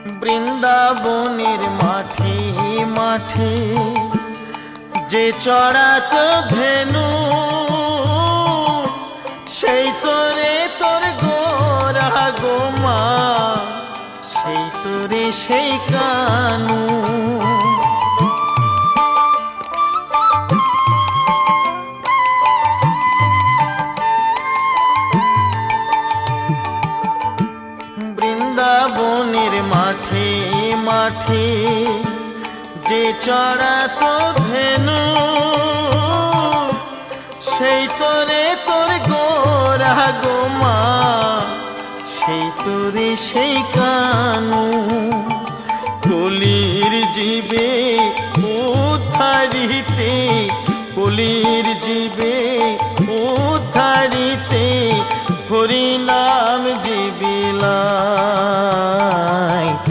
বৃন্দাবনের মাঠে মাঠে যে চড়াত ধেনু, সেই তোরে তোর গোরা গোমা, সেই তোরে সেই কানু। বৃন্দাবনের মাঠে মাঠে যে চড়াত ধেনু, সেই তোরে তোর গোরা গোমা, সেই তোরে সেই কানু। কলির জীবে উদ্ধারিতে, কলির জীবে উদ্ধারিতে হরিনা